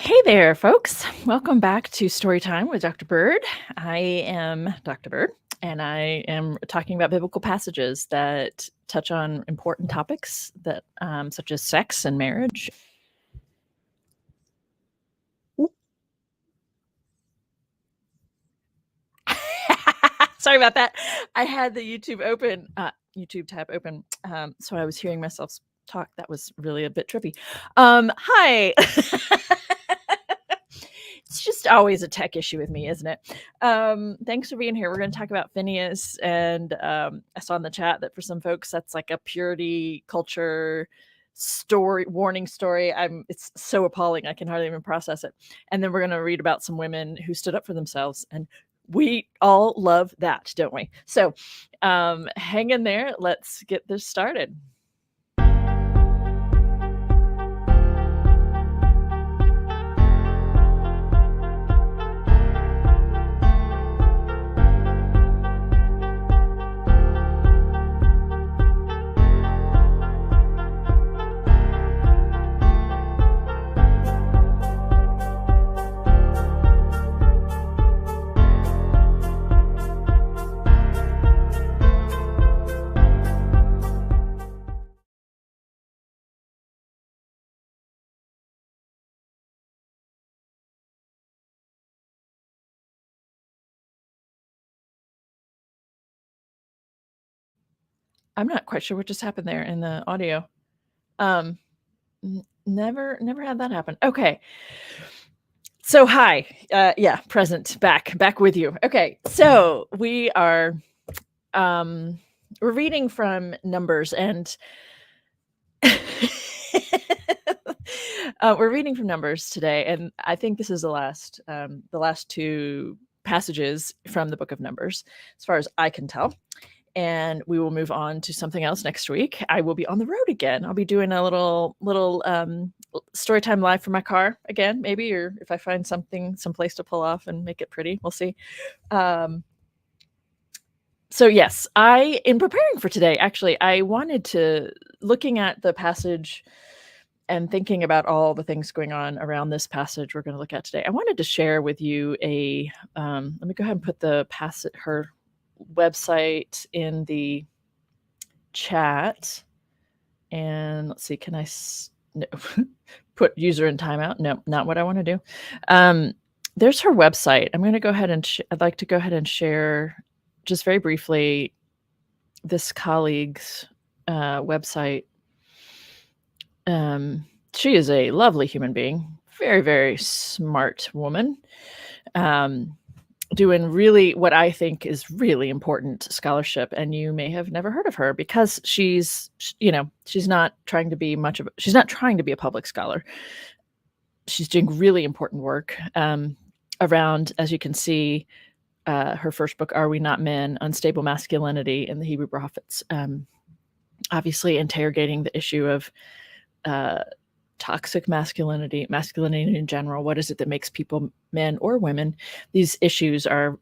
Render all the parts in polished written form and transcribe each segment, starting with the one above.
Hey there, folks. Welcome back to Storytime with Dr. Bird. I am Dr. Bird, and I am talking about biblical passages that touch on important topics that, such as sex and marriage. Sorry about that. I had the YouTube tab open, so I was hearing myself talk. That was really a bit trippy. Hi. It's just always a tech issue with me, isn't it? Thanks for being here. We're going to talk about Phineas, and I saw in the chat that for some folks that's like a purity culture story, warning story. It's so appalling I can hardly even process it. And then we're going to read about some women who stood up for themselves, and we all love that, don't we? So hang in there. Let's get this started. I'm not quite sure what just happened there in the audio. Never had that happen. Okay. So hi, present, back with you. Okay, so we are, we're reading from Numbers, and we're reading from Numbers today, and I think this is the last two passages from the book of Numbers, as far as I can tell. And we will move on to something else next week. I will be on the road again. I'll be doing a little story time live from my car again, maybe, or if I find some place to pull off and make it pretty, we'll see. So yes, in preparing for today, actually, I wanted to, looking at the passage and thinking about all the things going on around this passage we're going to look at today, I wanted to share with you let me go ahead and put her website in the chat, and let's see, can I put user in timeout? No, not what I want to do. There's her website. I'm going to go ahead and I'd like to go ahead and share just very briefly this colleague's website. She is a lovely human being, very, very smart woman, doing really what I think is really important scholarship. And you may have never heard of her because she's not trying to be a public scholar. She's doing really important work around, as you can see, her first book, Are We Not Men? Unstable Masculinity in the Hebrew Prophets, obviously interrogating the issue of toxic masculinity in general. What is it that makes people men or women? These issues are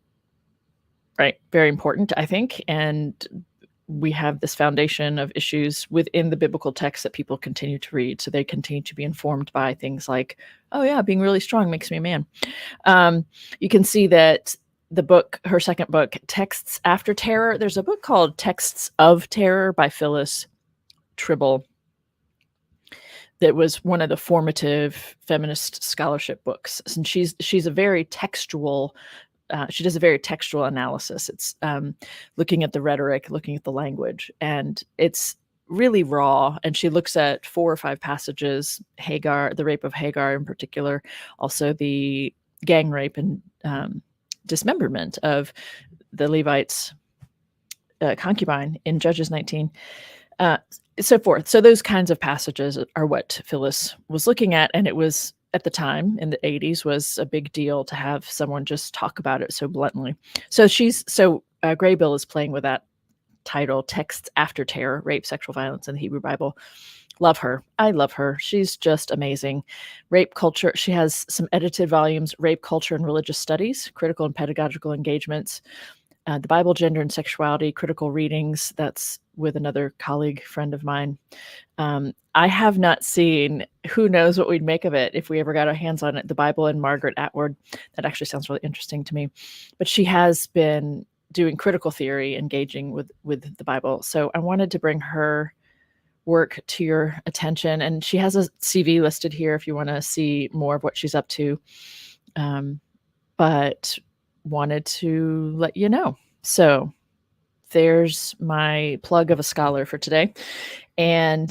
very important, I think, and we have this foundation of issues within the biblical text that people continue to read, so they continue to be informed by things like, oh yeah, being really strong makes me a man. You can see that the book, her second book, Texts After Terror, there's a book called Texts of Terror by Phyllis Tribble that was one of the formative feminist scholarship books. And she's a very textual, she does a very textual analysis. It's looking at the rhetoric, looking at the language, and it's really raw. And she looks at 4 or 5 passages, Hagar, the rape of Hagar in particular, also the gang rape and dismemberment of the Levites' concubine in Judges 19. So forth. So those kinds of passages are what Phyllis was looking at, and it was, at the time in the 80s, was a big deal to have someone just talk about it so bluntly. So Graybill is playing with that title, Texts After Terror, Rape, Sexual Violence in the Hebrew Bible. Love her. I love her. She's just amazing. Rape culture. She has some edited volumes, Rape Culture and Religious Studies, Critical and Pedagogical Engagements, The Bible, Gender and Sexuality, Critical Readings. That's with another colleague friend of mine. I have not seen, who knows what we'd make of it if we ever got our hands on it, the Bible and Margaret Atwood. That actually sounds really interesting to me. But she has been doing critical theory, engaging with the Bible. So I wanted to bring her work to your attention. And she has a CV listed here if you want to see more of what she's up to. But wanted to let you know. So there's my plug of a scholar for today. And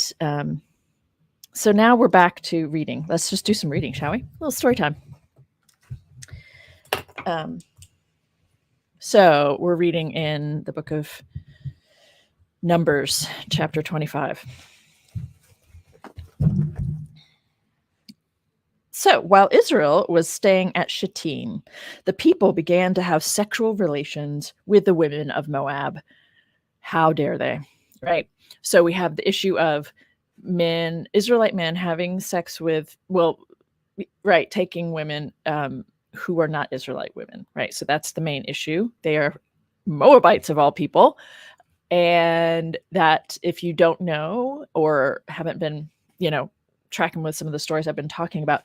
so now we're back to reading. Let's just do some reading, shall we? A little story time. So we're reading in the book of Numbers, chapter 25. So while Israel was staying at Shittim, the people began to have sexual relations with the women of Moab. How dare they? Right? So we have the issue of men, Israelite men having sex with, taking women who are not Israelite women, right? So that's the main issue. They are Moabites of all people. And that, if you don't know or haven't been, tracking with some of the stories I've been talking about,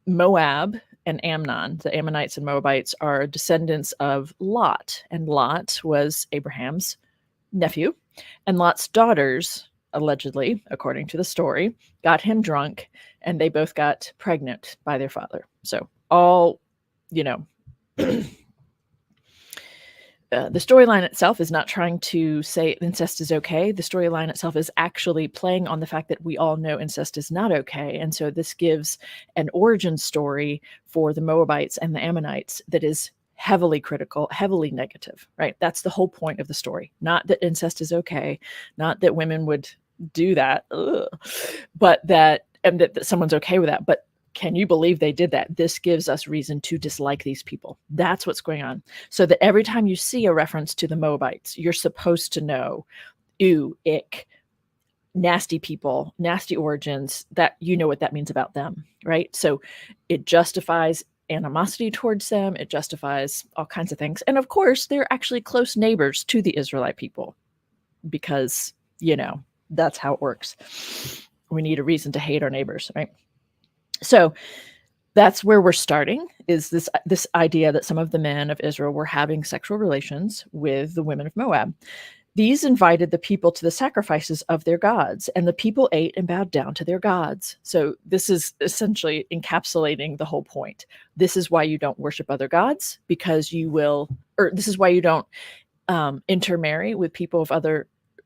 Moab and Ammon, the Ammonites and Moabites, are descendants of Lot. And Lot was Abraham's nephew. And Lot's daughters, allegedly, according to the story, got him drunk, and they both got pregnant by their father. So all, the storyline itself is not trying to say incest is okay. The storyline itself is actually playing on the fact that we all know incest is not okay. And so this gives an origin story for the Moabites and the Ammonites that is heavily critical, heavily negative, right? That's the whole point of the story. Not that incest is okay, not that women would do that, but that someone's okay with that. But can you believe they did that? This gives us reason to dislike these people. That's what's going on. So that every time you see a reference to the Moabites, you're supposed to know, ew, ick, nasty people, nasty origins, that you know what that means about them, right? So it justifies animosity towards them. It justifies all kinds of things. And of course, they're actually close neighbors to the Israelite people because, that's how it works. We need a reason to hate our neighbors, right? So that's where we're starting, is this idea that some of the men of Israel were having sexual relations with the women of Moab. These invited the people to the sacrifices of their gods, and the people ate and bowed down to their gods. So this is essentially encapsulating the whole point. This is why you don't worship other gods, because you will, or this is why you don't intermarry with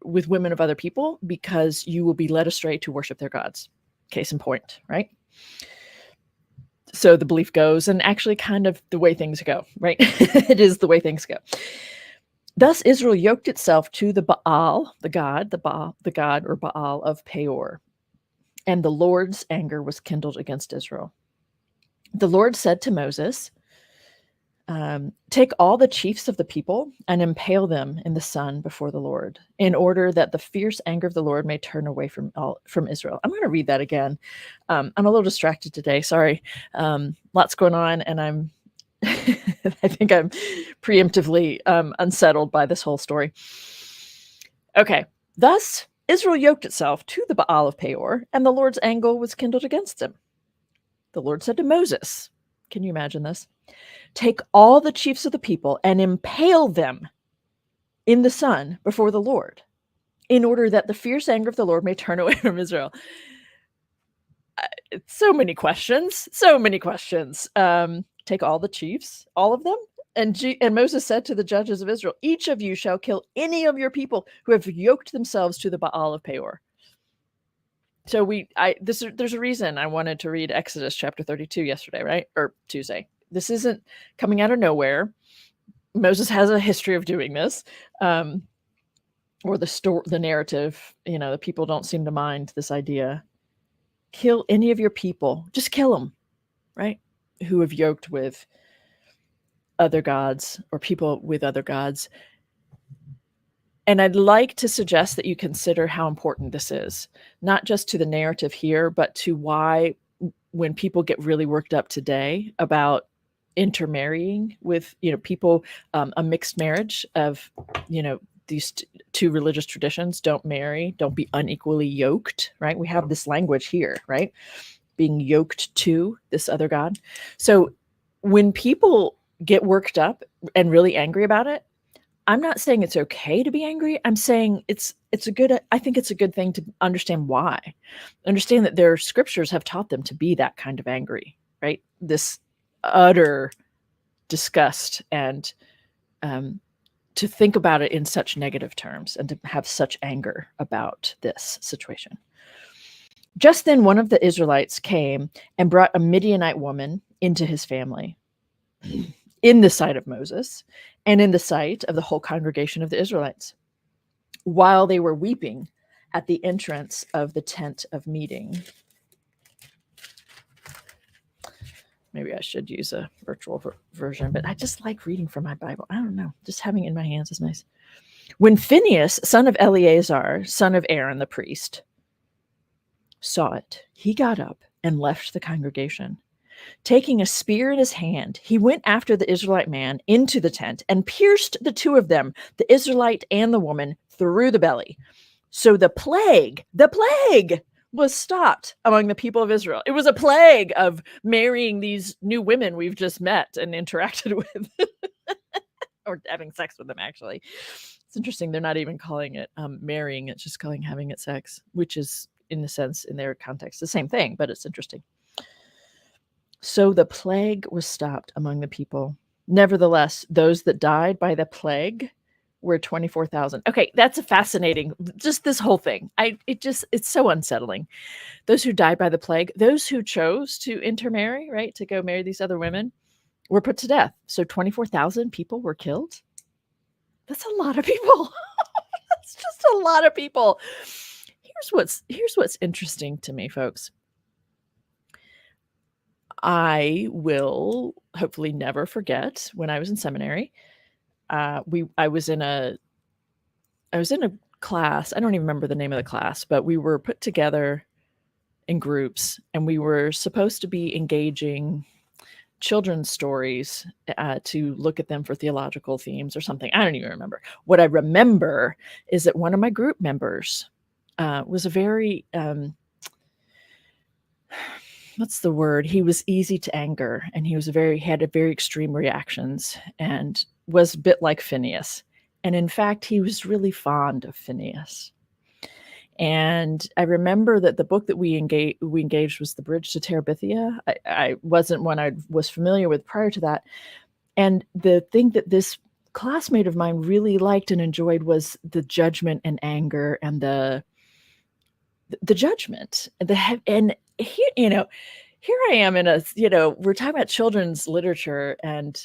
with women of other people, because you will be led astray to worship their gods. Case in point, right? So the belief goes, and actually kind of the way things go, right? It is the way things go. Thus Israel yoked itself to the Baal, the god or Baal of Peor, and the Lord's anger was kindled against Israel. The Lord said to Moses, take all the chiefs of the people and impale them in the sun before the Lord, in order that the fierce anger of the Lord may turn away from Israel. I'm going to read that again. I'm a little distracted today. Sorry. Lots going on, and I'm I think I'm preemptively unsettled by this whole story. Okay. Thus Israel yoked itself to the Baal of Peor, and the Lord's anger was kindled against him. The Lord said to Moses, can you imagine this? Take all the chiefs of the people and impale them in the sun before the Lord, in order that the fierce anger of the Lord may turn away from Israel. So many questions. Take all the chiefs, all of them. And Moses said to the judges of Israel, each of you shall kill any of your people who have yoked themselves to the Baal of Peor. So there's a reason I wanted to read Exodus chapter 32 yesterday, right? Or Tuesday. This isn't coming out of nowhere. Moses has a history of doing this, or the narrative. The people don't seem to mind this idea. Kill any of your people, just kill them, right? Who have yoked with other gods or people with other gods. And I'd like to suggest that you consider how important this is, not just to the narrative here, but to why, when people get really worked up today about intermarrying with, people, a mixed marriage of, these two religious traditions. Don't marry, don't be unequally yoked, right? We have this language here, right? Being yoked to this other God. So when people get worked up and really angry about it, I'm not saying it's okay to be angry. I'm saying I think it's a good thing to understand why. Understand that their scriptures have taught them to be that kind of angry, right? This utter disgust and to think about it in such negative terms and to have such anger about this situation. Just then one of the Israelites came and brought a Midianite woman into his family in the sight of Moses and in the sight of the whole congregation of the Israelites, while they were weeping at the entrance of the tent of meeting. Maybe I should use a virtual version, but I just like reading from my Bible. I don't know. Just having it in my hands is nice. When Phineas, son of Eleazar, son of Aaron the priest, saw it, he got up and left the congregation. Taking a spear in his hand, he went after the Israelite man into the tent and pierced the two of them, the Israelite and the woman, through the belly. So the plague was stopped among the people of Israel. It was a plague of marrying these new women we've just met and interacted with, or having sex with them, actually. It's interesting. They're not even calling it marrying. It's just calling having it sex, which is, in a sense, in their context, the same thing, but it's interesting. So the plague was stopped among the people. Nevertheless, those that died by the plague were 24,000. Okay, that's a fascinating, just this whole thing. It's so unsettling. Those who died by the plague, those who chose to intermarry, right, to go marry these other women, were put to death. So 24,000 people were killed. That's a lot of people. That's just a lot of people. Here's what's interesting to me, folks. I will hopefully never forget when I was in seminary. I was in a class. I don't even remember the name of the class, but we were put together in groups, and we were supposed to be engaging children's stories to look at them for theological themes or something. I don't even remember. What I remember is that one of my group members was a very what's the word? He was easy to anger, and he had a very extreme reactions, and was a bit like Phineas. And in fact, he was really fond of Phineas. And I remember that the book that we engaged was The Bridge to Terabithia. I wasn't one I was familiar with prior to that. And the thing that this classmate of mine really liked and enjoyed was the judgment and anger and the judgment. And here, here I am in we're talking about children's literature, and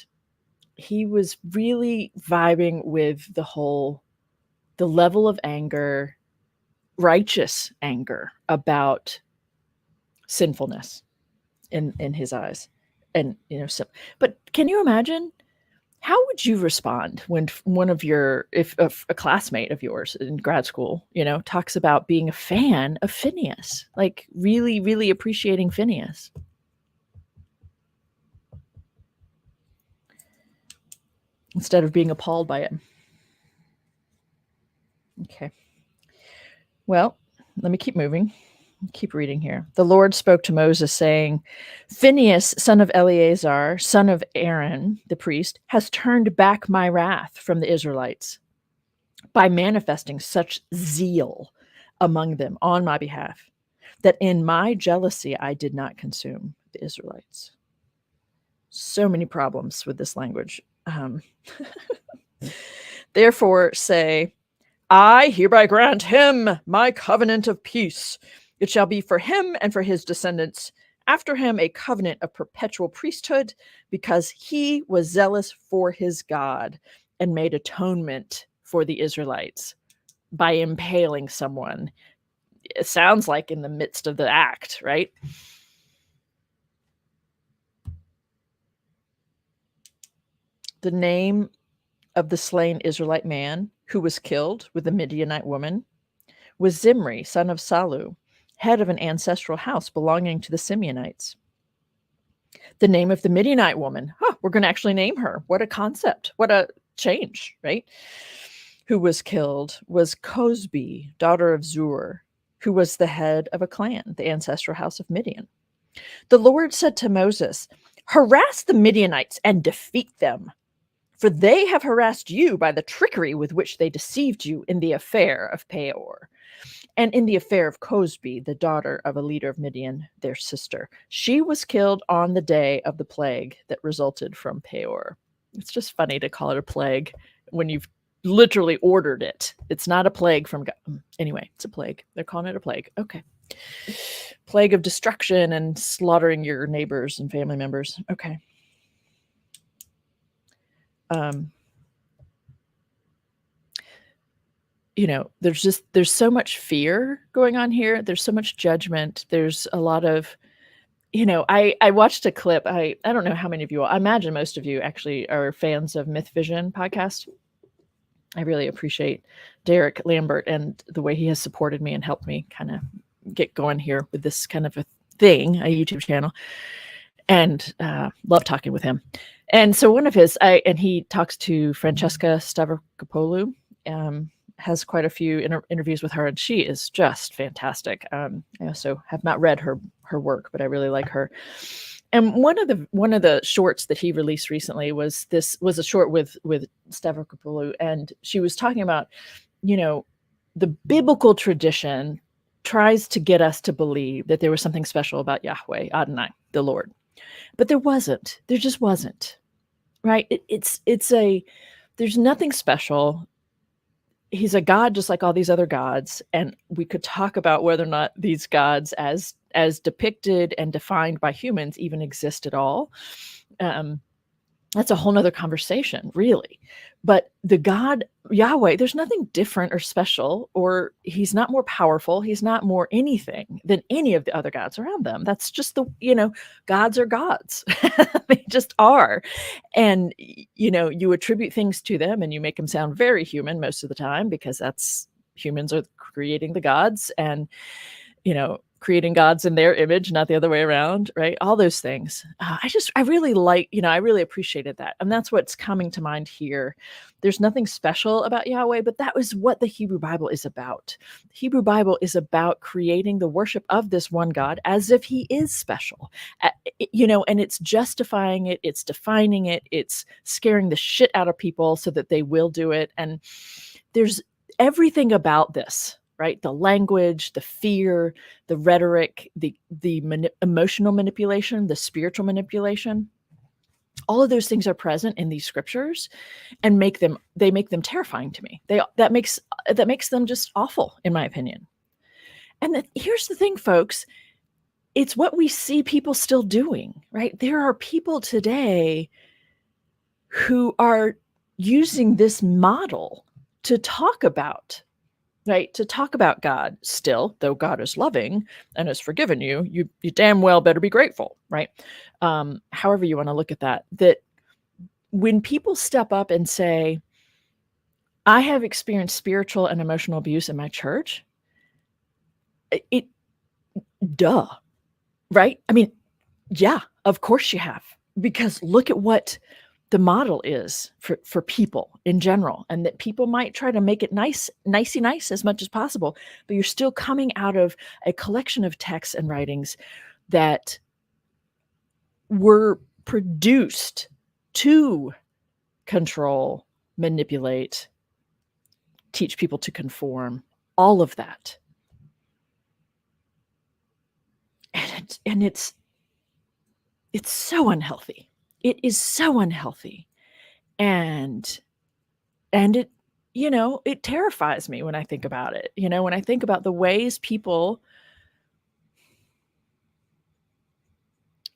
he was really vibing with the level of anger, righteous anger about sinfulness in his eyes. And, but can you imagine, how would you respond when if a classmate of yours in grad school, talks about being a fan of Phineas, like really, really appreciating Phineas? Instead of being appalled by it. Okay. Well, let me keep moving. Keep reading here. The Lord spoke to Moses, saying, Phineas, son of Eleazar, son of Aaron, the priest, has turned back my wrath from the Israelites by manifesting such zeal among them on my behalf, that in my jealousy I did not consume the Israelites. So many problems with this language. Therefore say, I hereby grant him my covenant of peace. It shall be for him and for his descendants after him a covenant of perpetual priesthood, because he was zealous for his God and made atonement for the Israelites by impaling someone. It sounds like in the midst of the act, right? The name of the slain Israelite man who was killed with the Midianite woman was Zimri, son of Salu, head of an ancestral house belonging to the Simeonites. The name of the Midianite woman. We're going to actually name her. What a concept. What a change, right? Who was killed was Cosbi, daughter of Zur, who was the head of a clan, the ancestral house of Midian. The Lord said to Moses, harass the Midianites and defeat them, for they have harassed you by the trickery with which they deceived you in the affair of Peor, and in the affair of Cosbi, the daughter of a leader of Midian, their sister. She was killed on the day of the plague that resulted from Peor. It's just funny to call it a plague when you've literally ordered it. It's not a plague from God. Anyway, it's a plague. They're calling it a plague. Okay. Plague of destruction and slaughtering your neighbors and family members. Okay. There's so much fear going on here. There's so much judgment. There's a lot of, I watched a clip. I don't know how many of you, I imagine most of you actually are fans of Myth Vision podcast. I really appreciate Derek Lambert and the way he has supported me and helped me kind of get going here with this kind of a thing, a YouTube channel, and love talking with him. And so one of his, and he talks to Francesca Stavrokopoulou, has quite a few interviews with her, and she is just fantastic. I also have not read her work, but I really like her. And one of the shorts that he released recently was a short with Stavrokopoulou, and she was talking about, the biblical tradition tries to get us to believe that there was something special about Yahweh, Adonai, the Lord, but there wasn't. There just wasn't, right? There's nothing special. He's a God just like all these other gods, and we could talk about whether or not these gods, as depicted and defined by humans, even exist at all. That's a whole nother conversation, really. But the God Yahweh, there's nothing different or special, or he's not more powerful. He's not more anything than any of the other gods around them. That's just gods are gods. They just are. And, you attribute things to them and you make them sound very human most of the time, because humans are creating the gods, and, creating gods in their image, not the other way around, right? All those things. I really appreciated that. And that's what's coming to mind here. There's nothing special about Yahweh, but that was what the Hebrew Bible is about. The Hebrew Bible is about creating the worship of this one God as if he is special, and it's justifying it, it's defining it, it's scaring the shit out of people so that they will do it. And there's everything about this, right? The language, the fear, the rhetoric, the emotional manipulation, the spiritual manipulation. All of those things are present in these scriptures, and make them terrifying to me. That makes them just awful, in my opinion. And here's the thing, folks. It's what we see people still doing, right? There are people today who are using this model to talk about, right? To talk about God still, though God is loving and has forgiven you, you damn well better be grateful, right? However you want to look at that when people step up and say, I have experienced spiritual and emotional abuse in my church, duh, right? I mean, yeah, of course you have, because look at what the model is for people in general, and that people might try to make it nice as much as possible, but you're still coming out of a collection of texts and writings that were produced to control, manipulate, teach people to conform, all of that. And it's so unhealthy. It is so unhealthy. And it, it terrifies me when I think about it. When I think about the ways people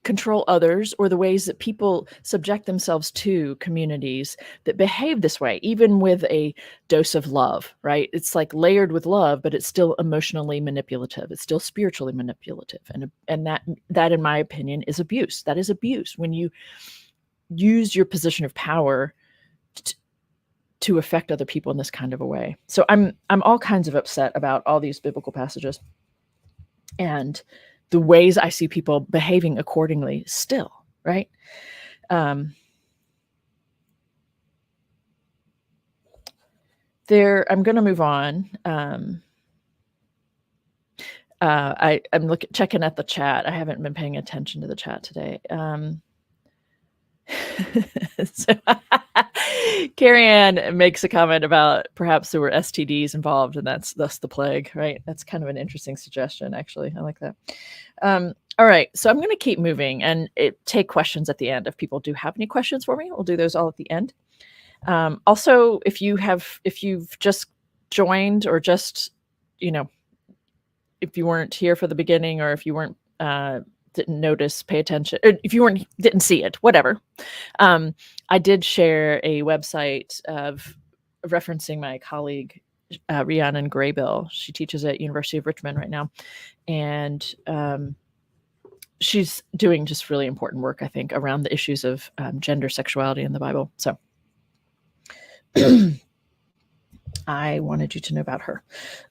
control others, or the ways that people subject themselves to communities that behave this way, even with a dose of love, right? It's like layered with love, but it's still emotionally manipulative. It's still spiritually manipulative. And that, in my opinion, is abuse. That is abuse. When you use your position of power to affect other people in this kind of a way. So I'm all kinds of upset about all these biblical passages and the ways I see people behaving accordingly still. right? I'm going to move on. I'm checking at the chat. I haven't been paying attention to the chat today. So Carrie Ann makes a comment about perhaps there were STDs involved, and that's thus the plague, right? That's kind of an interesting suggestion, actually. I like that. All right, so I'm going to keep moving and take questions at the end. If people do have any questions for me, we'll do those all at the end. Also, if you've just joined, or just, if you weren't here for the beginning, or if you weren't didn't notice, pay attention, or if you didn't see it, whatever. I did share a website of referencing my colleague Rhiannon Graybill. She teaches at University of Richmond right now, and she's doing just really important work, I think, around the issues of gender, sexuality in the Bible. So I wanted you to know about her.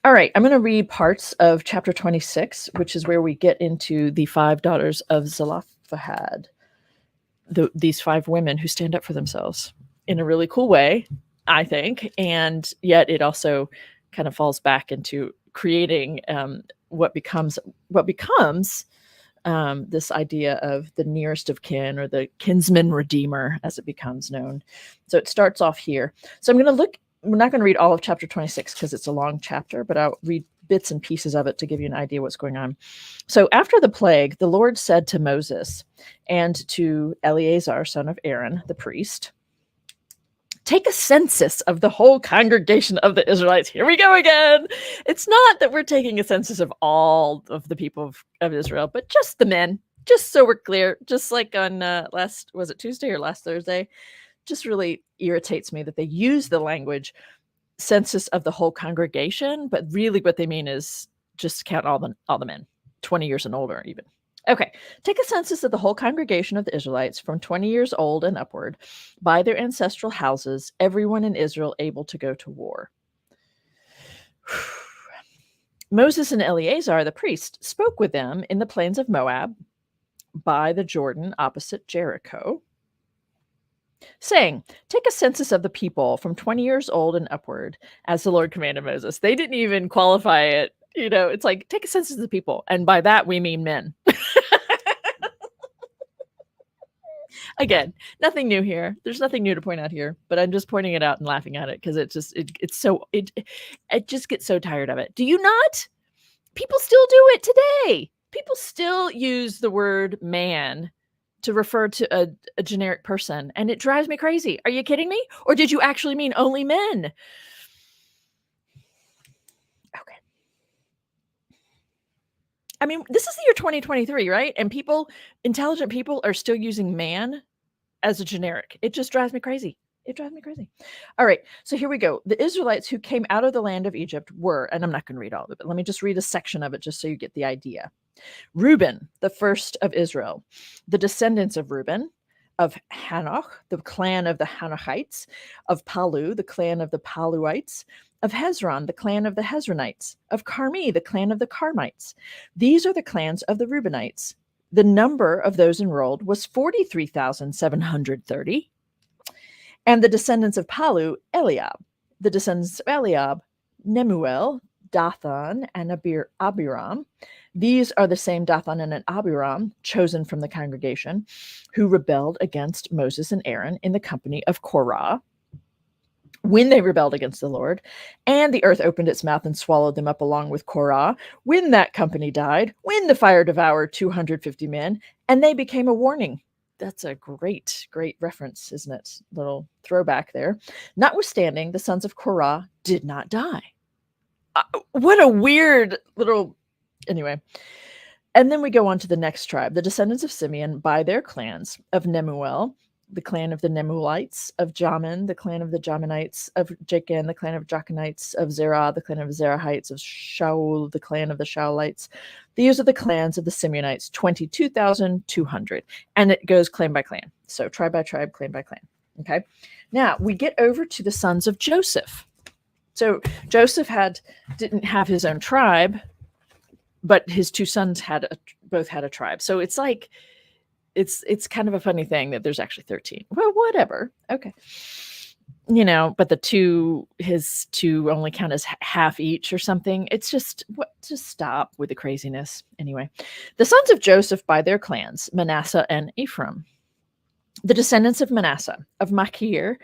All right, I'm going to read parts of chapter 26, which is where we get into the 5 daughters of Zelophehad, these 5 women who stand up for themselves in a really cool way, I think, and yet it also kind of falls back into creating what becomes this idea of the nearest of kin, or the kinsman redeemer, as it becomes known. So it starts off here. So we're not going to read all of chapter 26 because it's a long chapter, but I'll read bits and pieces of it to give you an idea what's going on. So after the plague, the Lord said to Moses and to Eleazar, son of Aaron, the priest, "Take a census of the whole congregation of the Israelites." Here we go again. It's not that we're taking a census of all of the people of Israel, but just the men, just so we're clear. Just like on was it Tuesday or last Thursday? Just really irritates me that they use the language census of the whole congregation, but really what they mean is just count all the men, 20 years and older even. Okay, take a census of the whole congregation of the Israelites from 20 years old and upward, by their ancestral houses, everyone in Israel able to go to war. Moses and Eleazar, the priest, spoke with them in the plains of Moab, by the Jordan opposite Jericho, saying, "Take a census of the people from 20 years old and upward, as the Lord commanded Moses." They didn't even qualify it. It's like, take a census of the people. And by that, we mean men. Again, nothing new here. There's nothing new to point out here, but I'm just pointing it out and laughing at it because it just gets so tired of it. Do you not? People still do it today. People still use the word man to refer to a generic person, and it drives me crazy. Are you kidding me? Or did you actually mean only men? Okay. I mean, this is the year 2023, right? And intelligent people are still using man as a generic. It just drives me crazy. It drives me crazy. All right, so here we go. The Israelites who came out of the land of Egypt were, and I'm not going to read all of it, but let me just read a section of it just so you get the idea. Reuben, the first of Israel, the descendants of Reuben, of Hanoch, the clan of the Hanochites, of Palu, the clan of the Paluites, of Hezron, the clan of the Hezronites, of Carmi, the clan of the Carmites. These are the clans of the Reubenites. The number of those enrolled was 43,730. And the descendants of Palu, Eliab. The descendants of Eliab, Nemuel, Dathan, and Abiram. These are the same Dathan and Abiram, chosen from the congregation, who rebelled against Moses and Aaron in the company of Korah, when they rebelled against the Lord, and the earth opened its mouth and swallowed them up along with Korah, when that company died, when the fire devoured 250 men, and they became a warning. That's a great, great reference, isn't it? Little throwback there. Notwithstanding, the sons of Korah did not die. What a weird little... Anyway. And then we go on to the next tribe, the descendants of Simeon by their clans, of Nemuel, the clan of the Nemuelites, of Jamin, the clan of the Jaminites, of Jachin, the clan of Jachinites, of Zerah, the clan of Zerahites, of Shaul, the clan of the Shaulites. These are the clans of the Simeonites, 22,200. And it goes clan by clan. So tribe by tribe, clan by clan. Okay. Now we get over to the sons of Joseph. So Joseph didn't have his own tribe, but his two sons both had a tribe. So it's like it's kind of a funny thing that there's actually 13. Well, whatever. Okay. But his two only count as half each or something. It's just stop with the craziness. Anyway, the sons of Joseph by their clans, Manasseh and Ephraim. The descendants of Manasseh, of Machir,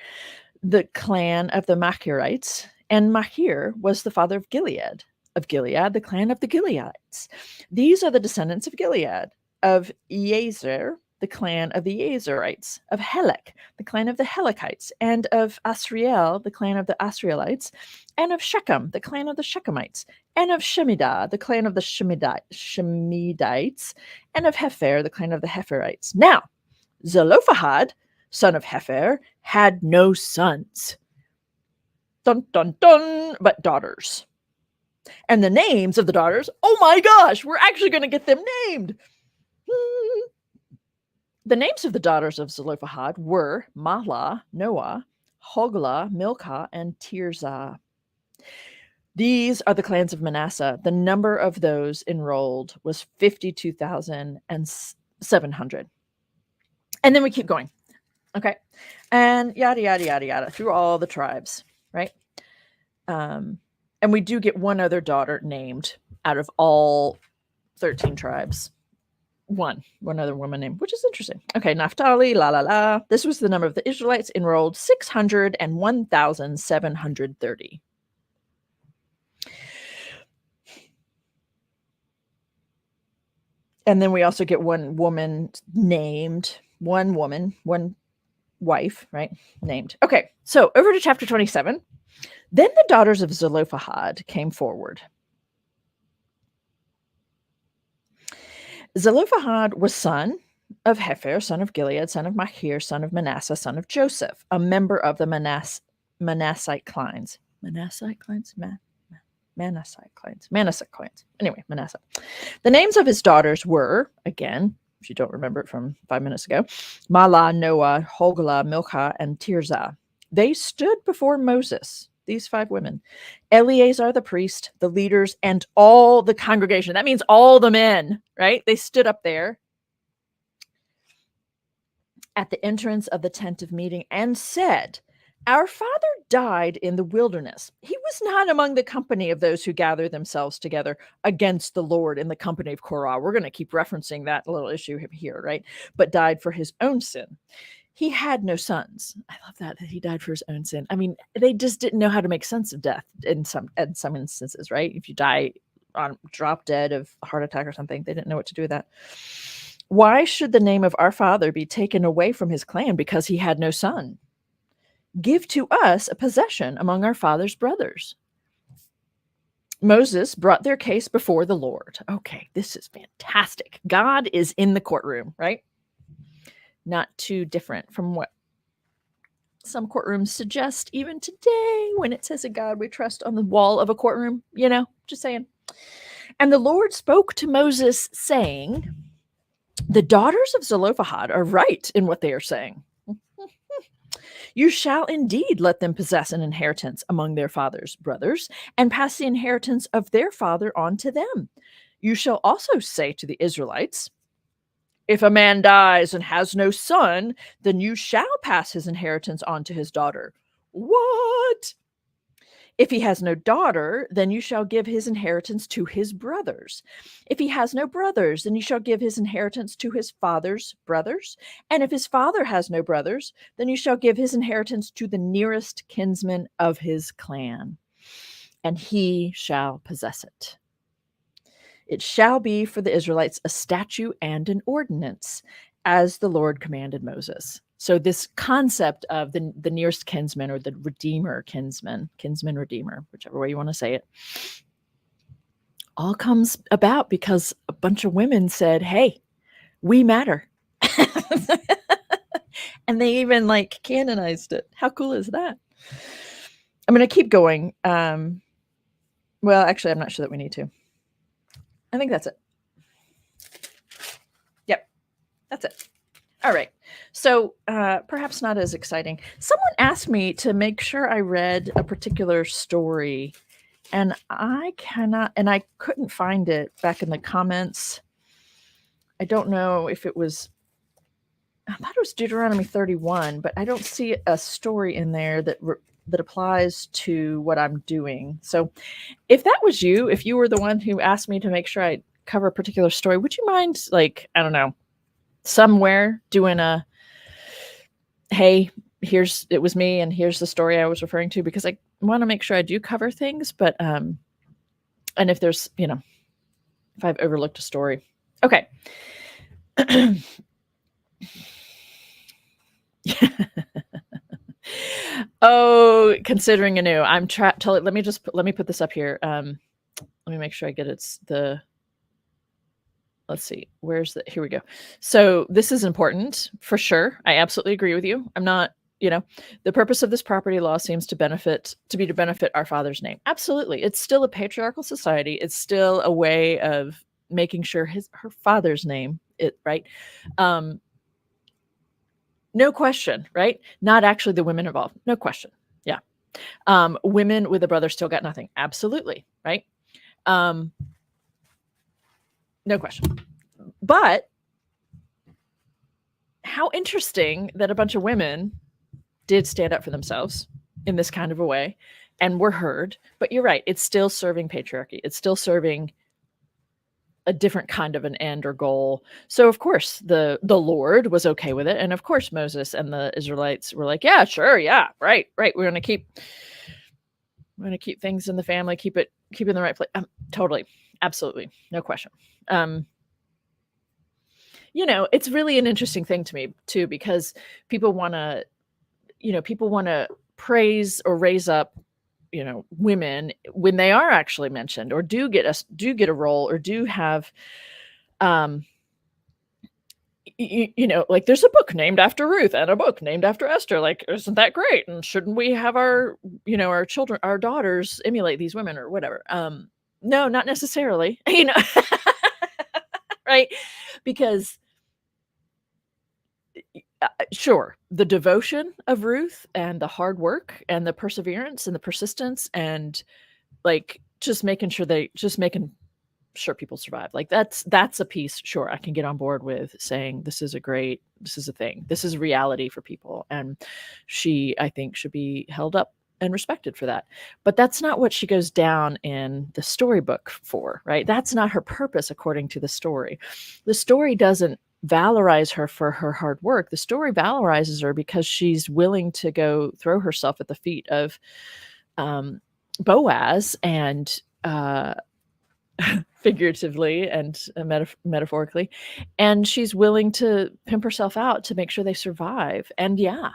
the clan of the Machirites, and Machir was the father of Gilead. Of Gilead, the clan of the Gileadites. These are the descendants of Gilead, of Yezer, the clan of the Yezerites, of Helek, the clan of the Helekites, and of Asriel, the clan of the Asrielites, and of Shechem, the clan of the Shechemites, and of Shemidah, the clan of the Shemidites, and of Hepher, the clan of the Hepherites. Now, Zelophehad, son of Hepher, had no sons. Dun, dun, dun, but daughters. And the names of the daughters, oh my gosh, we're actually going to get them named. The names of the daughters of Zelophehad were Mahlah, Noah, Hoglah, Milcah, and Tirzah. These are the clans of Manasseh. The number of those enrolled was 52,700. And then we keep going. Okay. And yada, yada, yada, yada, through all the tribes, right? And we do get one other daughter named out of all 13 tribes. One other woman named, which is interesting. Okay, Naphtali, la la la. This was the number of the Israelites enrolled, 601,730. And then we also get one woman named, one wife, right? Named. Okay, so over to chapter 27. Then the daughters of Zelophehad came forward. Zelophehad was son of Hepher, son of Gilead, son of Machir, son of Manasseh, son of Joseph, a member of the Manassite clans. Manassite clans? Manassite clans. Anyway, Manasseh. The names of his daughters were, again, if you don't remember it from 5 minutes ago, Mahlah, Noah, Hoglah, Milcah, and Tirzah. They stood before Moses, these 5 women, Eleazar the priest, the leaders, and all the congregation. That means all the men, right? They stood up there at the entrance of the tent of meeting and said, "Our father died in the wilderness. He was not among the company of those who gather themselves together against the Lord in the company of Korah." We're going to keep referencing that little issue here, right? But died for his own sin. He had no sons. I love that he died for his own sin. I mean, they just didn't know how to make sense of death in some instances, right? If you die on drop dead of a heart attack or something, they didn't know what to do with that. Why should the name of our father be taken away from his clan because he had no son? Give to us a possession among our father's brothers. Moses brought their case before the Lord. Okay, this is fantastic. God is in the courtroom, right? Not too different from what some courtrooms suggest even today when it says a God we trust on the wall of a courtroom, just saying. And the Lord spoke to Moses saying, "The daughters of Zelophehad are right in what they are saying. You shall indeed let them possess an inheritance among their father's brothers and pass the inheritance of their father on to them. You shall also say to the Israelites, if a man dies and has no son, then you shall pass his inheritance on to his daughter." What? "If he has no daughter, then you shall give his inheritance to his brothers. If he has no brothers, then you shall give his inheritance to his father's brothers. And if his father has no brothers, then you shall give his inheritance to the nearest kinsman of his clan, and he shall possess it. It shall be for the Israelites a statute and an ordinance, as the Lord commanded Moses." So this concept of the nearest kinsman, or the redeemer kinsman redeemer, whichever way you want to say it, all comes about because a bunch of women said, "Hey, we matter." And they even canonized it. How cool is that? I'm going to keep going. Well, actually, I'm not sure that we need to. I think that's it. Yep, that's it. All right. So perhaps not as exciting. Someone asked me to make sure I read a particular story, and I couldn't find it back in the comments. I don't know if it was I thought it was Deuteronomy 31, but I don't see a story in there that applies to what I'm doing. So if that was you, if you were the one who asked me to make sure I cover a particular story, would you mind, like, I don't know, somewhere doing a, hey, it was me and here's the story I was referring to, because I want to make sure I do cover things, but and if there's, if I've overlooked a story. Okay. Oh, considering anew. I'm let me put this up here. Let me make sure I get let's see, here we go. So this is important for sure. I absolutely agree with you. I'm not, the purpose of this property law seems to benefit our father's name. Absolutely. It's still a patriarchal society. It's still a way of making sure her father's name, right? No question, right? Not actually the women involved. No question. Yeah. Women with a brother still got nothing. Absolutely. Right. No question. But how interesting that a bunch of women did stand up for themselves in this kind of a way and were heard. But you're right. It's still serving patriarchy. It's still serving a different kind of an end or goal. So of course the Lord was okay with it. And of course Moses and the Israelites were like, yeah, sure. Yeah. Right. We're going to keep things in the family, keep it in the right place. Totally. Absolutely. No question. It's really an interesting thing to me too, because people want to praise or raise up, women when they are actually mentioned or do get a role or do have, like there's a book named after Ruth and a book named after Esther. Like, isn't that great? And shouldn't we have our children, our daughters emulate these women or whatever? No, not necessarily, right? Because sure, the devotion of Ruth and the hard work and the perseverance and the persistence and like just making sure people survive. Like that's a piece. Sure, I can get on board with saying this is a thing. This is reality for people. And she, I think, should be held up and respected for that. But that's not what she goes down in the storybook for, right? That's not her purpose according to the story. The story doesn't valorize her for her hard work. The story valorizes her because she's willing to go throw herself at the feet of Boaz and figuratively and metaphorically, and she's willing to pimp herself out to make sure they survive. And yeah,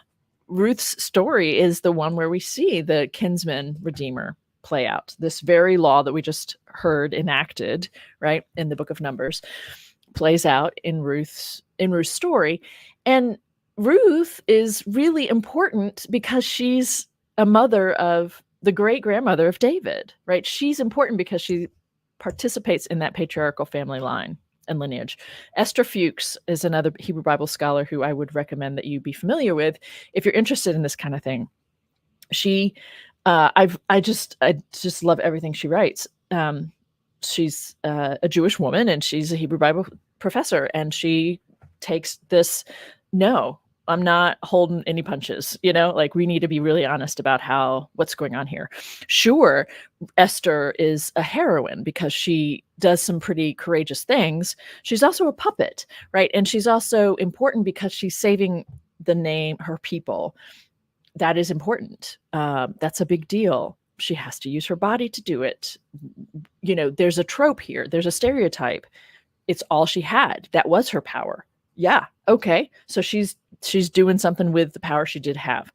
Ruth's story is the one where we see the kinsman redeemer play out. This very law that we just heard enacted, right, in the book of Numbers, plays out in Ruth's story. And Ruth is really important because she's a mother of the great grandmother of David, right? She's important because she participates in that patriarchal family line and lineage. Esther Fuchs is another Hebrew Bible scholar who I would recommend that you be familiar with if you're interested in this kind of thing. She, I just love everything she writes. She's a Jewish woman and she's a Hebrew Bible professor, and she takes this, no, I'm not holding any punches, like we need to be really honest about what's going on here. Sure, Esther is a heroine because she does some pretty courageous things. She's also a puppet, right? And she's also important because she's saving her people. That is important. That's a big deal. She has to use her body to do it. There's a trope here. There's a stereotype. It's all she had. That was her power. Yeah. Okay. So she's doing something with the power she did have.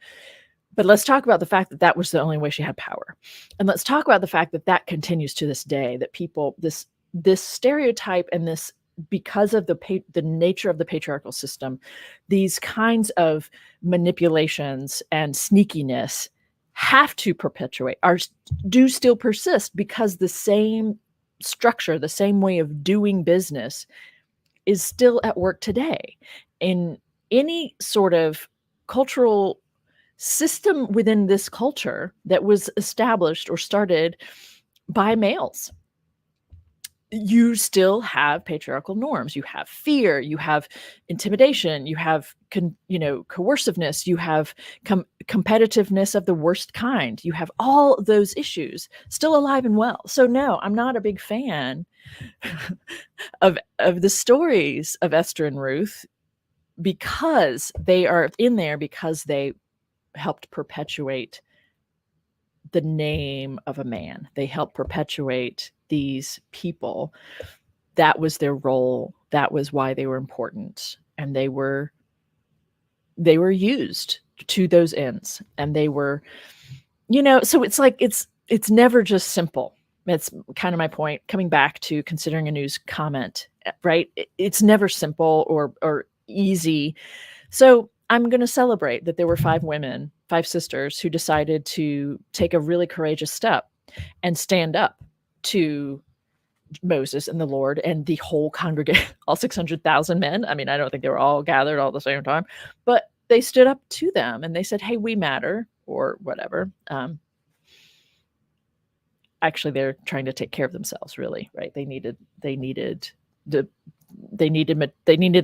But let's talk about the fact that that was the only way she had power. And let's talk about the fact that that continues to this day, that people, this stereotype and this, because of the nature of the patriarchal system, these kinds of manipulations and sneakiness have to perpetuate, do still persist, because the same structure, the same way of doing business is still at work today in any sort of cultural system within this culture that was established or started by males. you still have patriarchal norms. You have fear, you have intimidation, you have coerciveness, you have competitiveness of the worst kind. You have all those issues still alive and well. So no, I'm not a big fan of the stories of Esther and Ruth, because they are in there because they helped perpetuate the name of a man. They helped perpetuate these people. That was their role. That was why they were important. And they were used to those ends. And they were, so it's like, it's never just simple. That's kind of my point, coming back to considering a news comment, right? It's never simple or easy. So I'm going to celebrate that there were 5 women, 5 sisters, who decided to take a really courageous step and stand up to Moses and the Lord and the whole congregation, all 600,000 men. I mean, I don't think they were all gathered all at the same time, but they stood up to them and they said, hey, we matter, or whatever. Actually, they're trying to take care of themselves, really, right? They needed the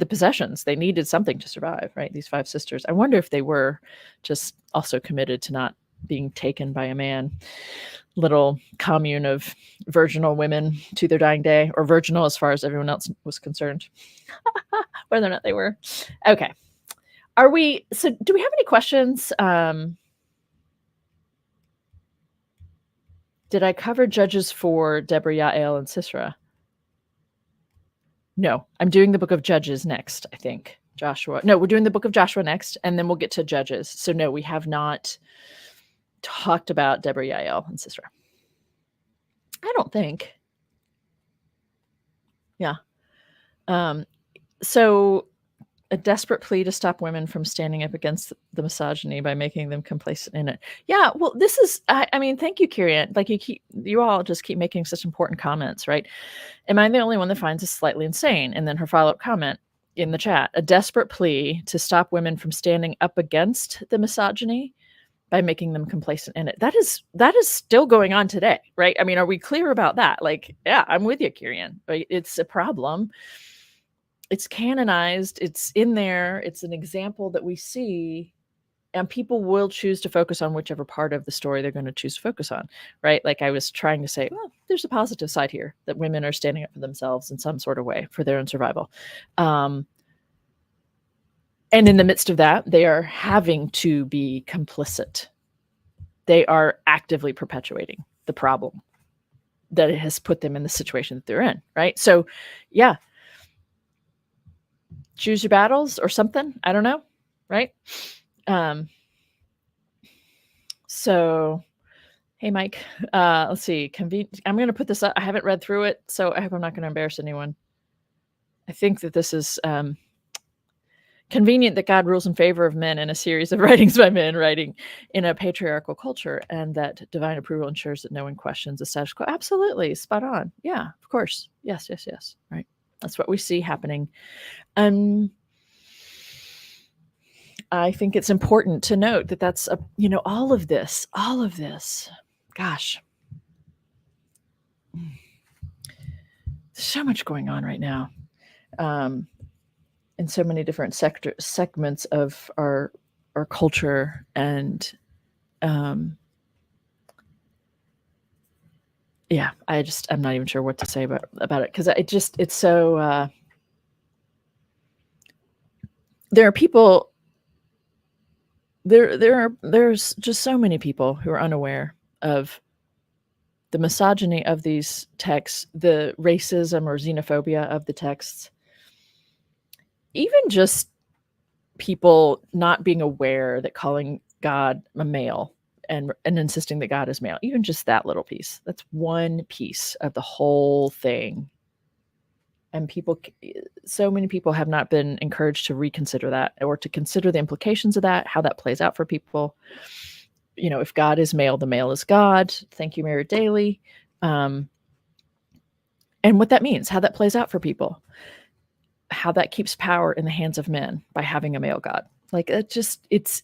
possessions. They needed something to survive, right? These 5 sisters. I wonder if they were just also committed to not being taken by a man. Little commune of virginal women to their dying day, or virginal as far as everyone else was concerned, whether or not they were. Okay. So do we have any questions? Did I cover Judges for Deborah, Yael, and Sisera? No, I'm doing the book of Judges next, I think. Joshua. No, we're doing the book of Joshua next, and then we'll get to Judges. So no, we have not talked about Deborah, Yael, and Sisera. I don't think. Yeah. So a desperate plea to stop women from standing up against the misogyny by making them complacent in it. Yeah, well, this is, I mean, thank you, Kieran. Like you all just keep making such important comments, right? Am I the only one that finds this slightly insane? And then her follow-up comment in the chat, a desperate plea to stop women from standing up against the misogyny by making them complacent in it. That is still going on today, right? I mean, are we clear about that? Like, yeah, I'm with you, Kieran. Right? It's a problem. It's canonized. It's in there. It's an example that we see, and people will choose to focus on whichever part of the story they're going to choose to focus on, right? Like I was trying to say, well, there's a positive side here, that women are standing up for themselves in some sort of way for their own survival. And in the midst of that, they are having to be complicit. They are actively perpetuating the problem that it has put them in the situation that they're in, right? So, yeah, choose your battles or something. I don't know, right? So, hey, Mike, let's see. I'm going to put this up. I haven't read through it, so I hope I'm not going to embarrass anyone. I think that this is convenient that God rules in favor of men in a series of writings by men writing in a patriarchal culture, and that divine approval ensures that no one questions the status quo. Absolutely. Spot on. Yeah, of course. Yes. Right. That's what we see happening. I think it's important to note that that's all of this, gosh, there's so much going on right now, in so many different segments of our culture, and yeah, I'm not even sure what to say about it, because it's so there are people. There's just so many people who are unaware of the misogyny of these texts, the racism or xenophobia of the texts, even just people not being aware that calling God a male and insisting that God is male, even just that little piece, that's one piece of the whole thing. And so many people have not been encouraged to reconsider that, or to consider the implications of that, how that plays out for people. If God is male, the male is God. Thank you, Mary Daly. And what that means, how that plays out for people, how that keeps power in the hands of men by having a male God. Like it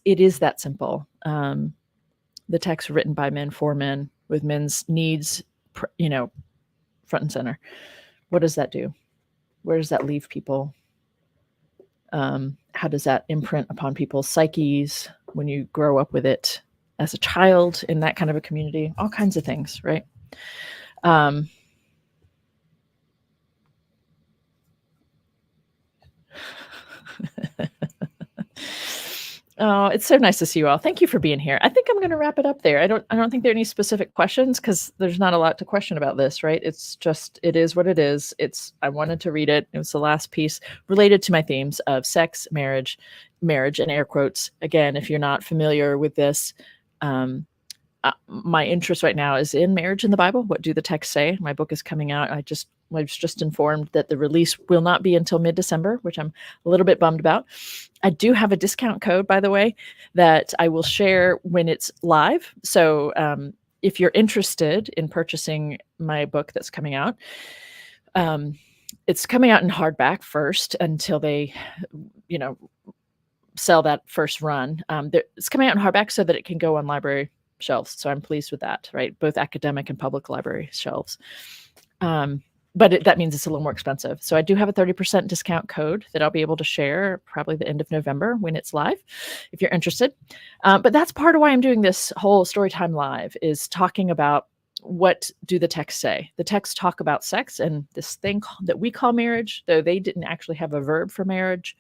is that simple. The text written by men for men, with men's needs, front and center. What does that do? Where does that leave people? How does that imprint upon people's psyches when you grow up with it as a child in that kind of a community? All kinds of things, right? Oh, it's so nice to see you all. Thank you for being here. I think I'm going to wrap it up there. I don't think there are any specific questions because there's not a lot to question about this, right? It's just it is what it is. I wanted to read it. It was the last piece related to my themes of sex, marriage and air quotes. Again, if you're not familiar with this, my interest right now is in marriage in the Bible. What do the texts say? My book is coming out. I was just informed that the release will not be until mid-December, which I'm a little bit bummed about. I do have a discount code, by the way, that I will share when it's live. So if you're interested in purchasing my book that's coming out, it's coming out in hardback first until they, sell that first run. It's coming out in hardback so that it can go on library shelves. So I'm pleased with that, right? Both academic and public library shelves. But that means it's a little more expensive. So I do have a 30% discount code that I'll be able to share probably the end of November when it's live, if you're interested. But that's part of why I'm doing this whole Storytime Live, is talking about what do the texts say. The texts talk about sex and this thing that we call marriage, though they didn't actually have a verb for marriage.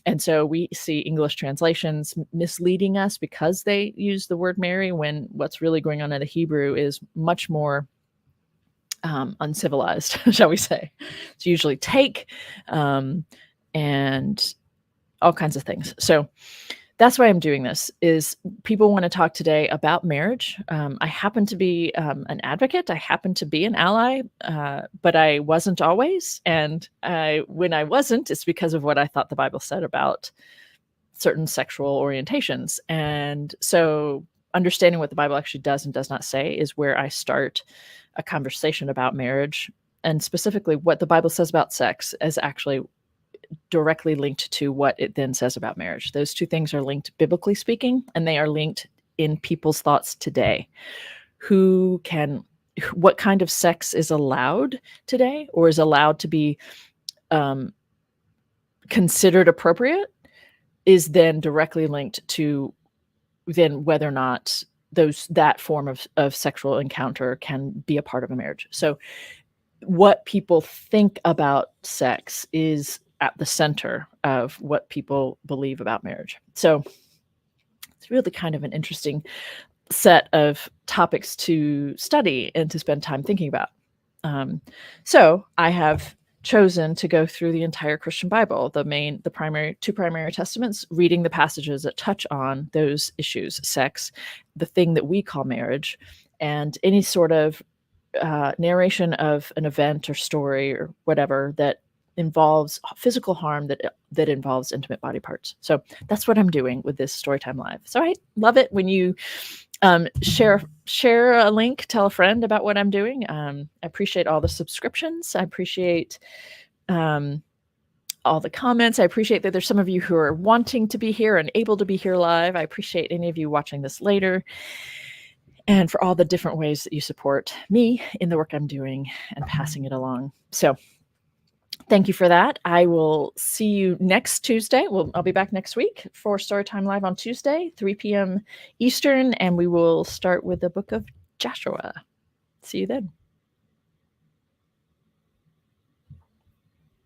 And so we see English translations misleading us because they use the word marry when what's really going on in the Hebrew is much more uncivilized, shall we say. It's usually take and all kinds of things. So that's why I'm doing this, is people want to talk today about marriage. I happen to be an advocate. I happen to be an ally, but I wasn't always. And when I wasn't, it's because of what I thought the Bible said about certain sexual orientations. And so understanding what the Bible actually does and does not say is where I start a conversation about marriage, and specifically what the Bible says about sex is actually directly linked to what it then says about marriage. Those two things are linked biblically speaking, and they are linked in people's thoughts today. What kind of sex is allowed today, or is allowed to be considered appropriate, is then directly linked to then whether or not that form of sexual encounter can be a part of a marriage. So what people think about sex is at the center of what people believe about marriage. So it's really kind of an interesting set of topics to study and to spend time thinking about. So I have chosen to go through the entire Christian Bible, the two primary testaments, reading the passages that touch on those issues: sex, the thing that we call marriage, and any sort of narration of an event or story or whatever that involves physical harm that involves intimate body parts. So that's what I'm doing with this Storytime Live. So I love it when you share a link, tell a friend about what I'm doing. I appreciate all the subscriptions. I appreciate all the comments. I appreciate that there's some of you who are wanting to be here and able to be here live. I appreciate any of you watching this later, and for all the different ways that you support me in the work I'm doing and passing it along. So thank you for that. I will see you next Tuesday. I'll be back next week for Storytime Live on Tuesday, 3 p.m. Eastern, and we will start with the book of Joshua. See you then.